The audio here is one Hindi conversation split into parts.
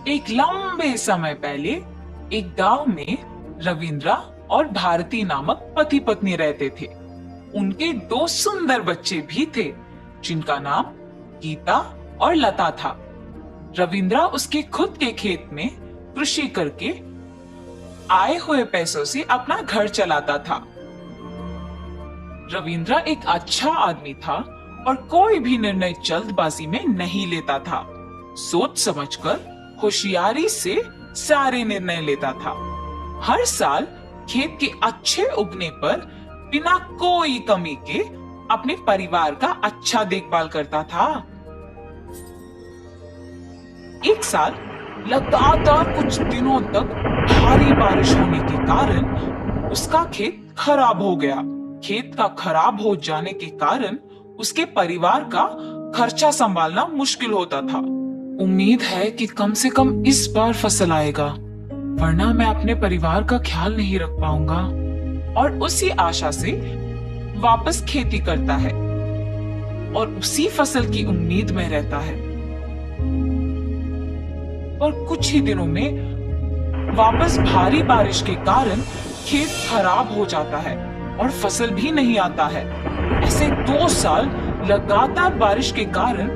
एक लंबे समय पहले एक गांव में रविंद्रा और भारती नामक पति पत्नी रहते थे। उनके दो सुंदर बच्चे भी थे जिनका नाम गीता और लता था। रविंद्रा उसके खुद के खेत में कृषि करके आए हुए पैसों से अपना घर चलाता था। रविंद्रा एक अच्छा आदमी था और कोई भी निर्णय जल्दबाजी में नहीं लेता था। सोच समझकर होशियारी से सारे निर्णय लेता था। हर साल खेत के अच्छे उगने पर बिना कोई कमी के अपने परिवार का अच्छा देखभाल करता था। एक साल लगातार कुछ दिनों तक भारी बारिश होने के कारण उसका खेत खराब हो गया। खेत का खराब हो जाने के कारण उसके परिवार का खर्चा संभालना मुश्किल होता था। उम्मीद है कि कम से कम इस बार फसल आएगा, वरना मैं अपने परिवार का ख्याल नहीं रख पाऊंगा। और उसी आशा से वापस खेती करता है और उसी फसल की उम्मीद में रहता है। और कुछ ही दिनों में वापस भारी बारिश के कारण खेत खराब हो जाता है और फसल भी नहीं आता है। ऐसे 2 साल लगातार बारिश के कारण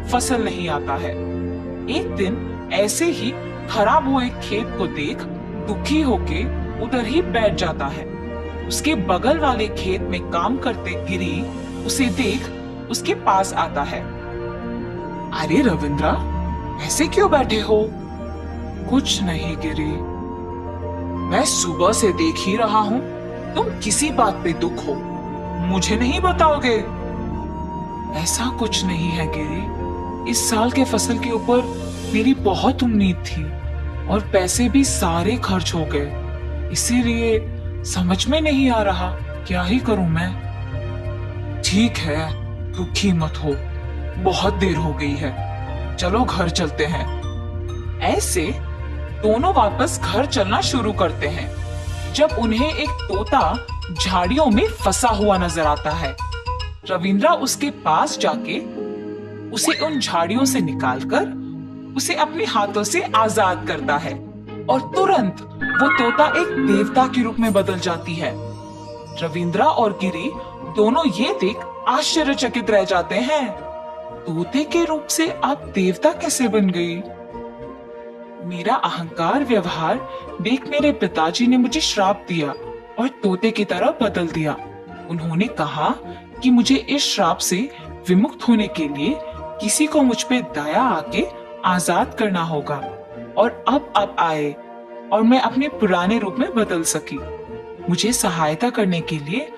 फसल नहीं आता है। एक दिन ऐसे ही खराब हुए खेत को देख दुखी होके उधर ही बैठ जाता है। उसके बगल वाले खेत में काम करते गिरी उसे देख उसके पास आता है। अरे रविंद्रा, ऐसे क्यों बैठे हो? कुछ नहीं गिरी, मैं सुबह से देख ही रहा हूँ तुम किसी बात पे दुख हो, मुझे नहीं बताओगे? ऐसा कुछ नहीं है गिरी, इस साल के फसल के ऊपर मेरी बहुत उम्मीद थी और पैसे भी सारे खर्च हो गए, इसीलिए समझ में नहीं आ रहा क्या ही करूं मैं। ठीक है, दुखी मत हो, बहुत देर हो गई है, चलो घर चलते हैं। ऐसे दोनों वापस घर चलना शुरू करते हैं जब उन्हें एक तोता झाड़ियों में फंसा हुआ नजर आता है। रविंद्रा उसके पास जाके उसे उन झाड़ियों से निकालकर उसे अपने हाथों से आजाद करता है और तुरंत वो तोता एक देवता के रूप में बदल जाती है। रविंद्रा और गिरी दोनों ये देख आश्चर्यचकित रह जाते हैं। तोते के रूप से आप देवता कैसे बन गई? मेरा अहंकार व्यवहार देख मेरे पिताजी ने मुझे श्राप दिया और तोते की तरह बदल दिया। उन्होंने कहा कि मुझे इस श्राप से विमुक्त होने के लिए किसी को मुझ पे दया आके आजाद करना होगा और अब आप आए और मैं अपने पुराने रूप में बदल सकी। मुझे सहायता करने के लिए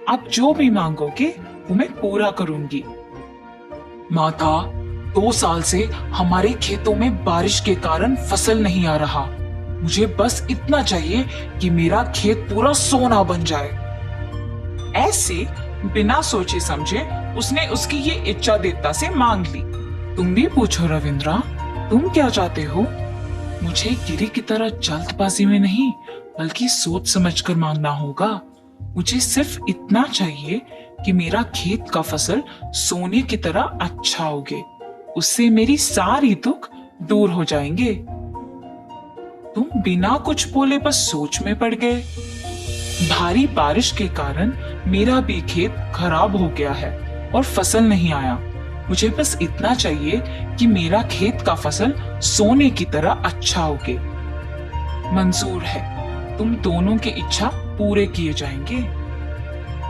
आप जो भी मांगोगे वो मैं पूरा करूंगी। माता, 2 साल से हमारे खेतों में बारिश के कारण फसल नहीं आ रहा। मुझे बस इतना चाहिए कि मेरा खेत पूरा सोना बन जाए। ऐसे बिना सोचे समझे उसने उसकी ये इच्छा देवता से मांग ली। तुम भी पूछो रविंद्रा, तुम क्या चाहते हो? मुझे गिरी की तरह जल्दबाजी में नहीं बल्कि सोच समझकर मांगना होगा। मुझे सिर्फ इतना चाहिए कि मेरा खेत का फसल सोने की तरह अच्छा उगे, उससे मेरी सारी दुख दूर हो जाएंगे। तुम बिना कुछ बोले बस सोच में पड़ गए। भारी बारिश के कारण मेरा भी खेत खराब हो गया है और फसल नहीं आया। मुझे बस इतना चाहिए कि मेरा खेत का फसल सोने की तरह अच्छा उगे। मंजूर है, तुम दोनों की इच्छा पूरे किए जाएंगे।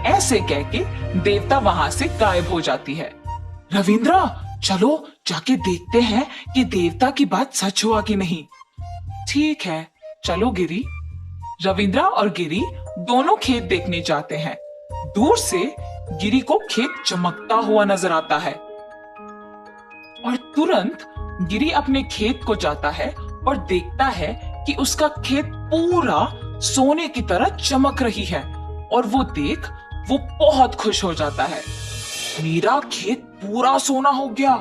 ऐसे कह के देवता वहां से गायब हो जाती है। रविंद्रा, चलो जाके देखते हैं कि देवता की बात सच हुआ कि नहीं। ठीक है, चलो गिरी। रविंद्रा और गिरी दोनों खेत देखने जाते हैं। दूर से गिरी को खेत चमकता हुआ नजर आता है और तुरंत गिरी अपने खेत को जाता है और देखता है कि उसका खेत पूरा सोने की तरह चमक रही है और वो देख वो बहुत खुश हो जाता है। मेरा खेत पूरा सोना हो गया,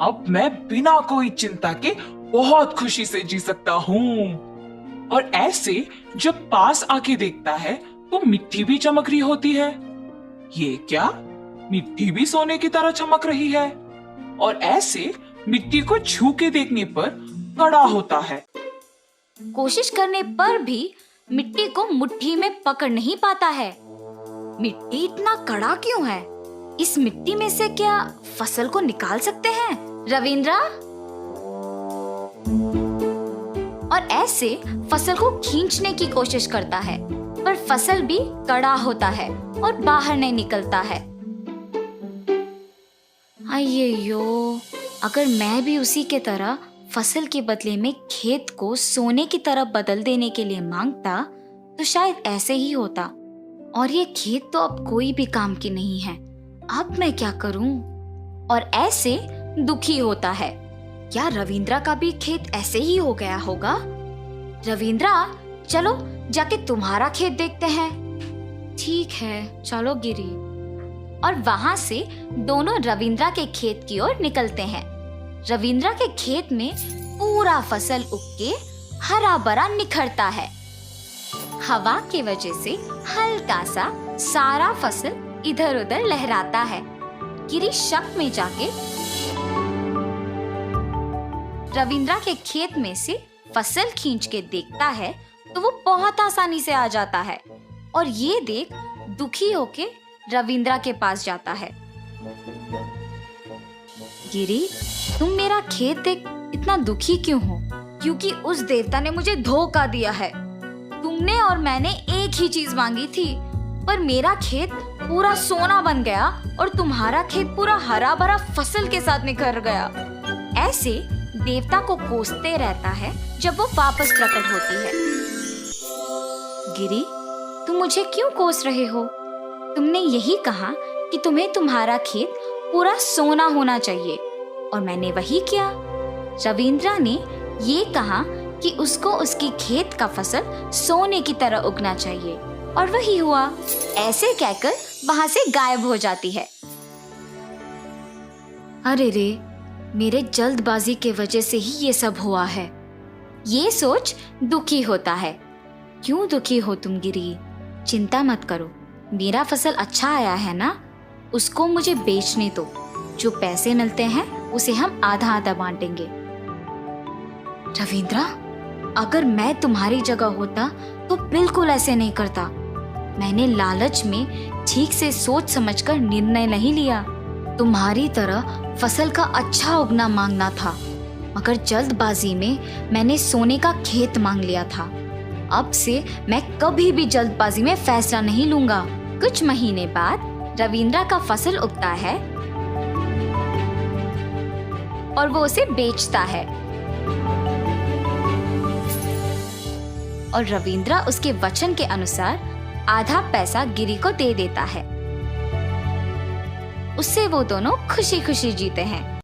अब मैं बिना कोई चिंता के बहुत खुशी से जी सकता हूँ। और ऐसे जब पास आके देखता है तो मिट्टी भी चमक रही होती है। ये क्या, मिट्टी भी सोने की तरह चमक रही है? और ऐसे मिट्टी को छू के देखने पर कड़ा होता है। कोशिश करने पर भी मिट्टी को मुट्ठी में पकड़ नहीं पाता है। मिट्टी इतना कड़ा क्यों है? इस मिट्टी में से क्या फसल को निकाल सकते हैं? रविंद्रा? और ऐसे फसल को खींचने की कोशिश करता है, पर फसल भी कड़ा होता है और बाहर नहीं निकलता है। अय्यो, अगर मैं भी उसी के तरह फसल के बदले में खेत को सोने की तरफ बदल देने के लिए मांगता तो शायद ऐसे ही होता। और ये खेत तो अब कोई भी काम की नहीं है, अब मैं क्या करूं? और ऐसे दुखी होता है। क्या रविंद्रा का भी खेत ऐसे ही हो गया होगा? रविंद्रा, चलो जाके तुम्हारा खेत देखते हैं। ठीक है, चलो गिरी। और वहां से दोनों रविंद्रा के खेत की ओर निकलते हैं। रविंद्रा के खेत में पूरा फसल उग के हरा भरा निखरता है। हवा की वजह से हल्का सा सारा फसल इधर उधर लहराता है। गिरी शक में जाके रविंद्रा के खेत में से फसल खींच के देखता है तो वो बहुत आसानी से आ जाता है और ये देख दुखी होके रविंद्रा के पास जाता है। गिरी, तुम मेरा खेत देख इतना दुखी क्यों हो? क्योंकि उस देवता ने मुझे धोखा दिया है। तुमने और मैंने एक ही चीज मांगी थी, पर मेरा खेत पूरा सोना बन गया और तुम्हारा खेत पूरा हरा भरा फसल के साथ निखर गया। ऐसे देवता को कोसते रहता है जब वो वापस प्रकट होती है। गिरी, तुम मुझे क्यों कोस रहे हो? तुमने यही कहा कि तुम्हें तुम्हारा खेत पूरा सोना होना चाहिए और मैंने वही किया। रविंद्रा ने ये कहा कि उसको उसकी खेत का फसल सोने की तरह उगना चाहिए और वही हुआ। ऐसे कहकर वहां से गायब हो जाती है। अरे रे, मेरे जल्दबाजी के वजह से ही ये सब हुआ है। ये सोच दुखी होता है। क्यों दुखी हो तुम गिरी? चिंता मत करो, मेरा फसल अच्छा आया है ना, उसको मुझे बेचने दो। जो पैसे मिलते हैं उसे हम आधा आधा बांटेंगे। रविंद्रा, अगर मैं तुम्हारी जगह होता तो बिल्कुल ऐसे नहीं करता। मैंने लालच में ठीक से सोच समझकर निर्णय नहीं लिया। तुम्हारी तरह फसल का अच्छा उगना मांगना था, मगर जल्दबाजी में मैंने सोने का खेत मांग लिया था। अब से मैं कभी भी जल्दबाजी में फैसला नहीं लूंगा। कुछ महीने बाद रविंद्रा का फसल उगता है और वो उसे बेचता है और रविंद्रा उसके वचन के अनुसार आधा पैसा गिरी को दे देता है। उससे वो दोनों खुशी खुशी जीते हैं।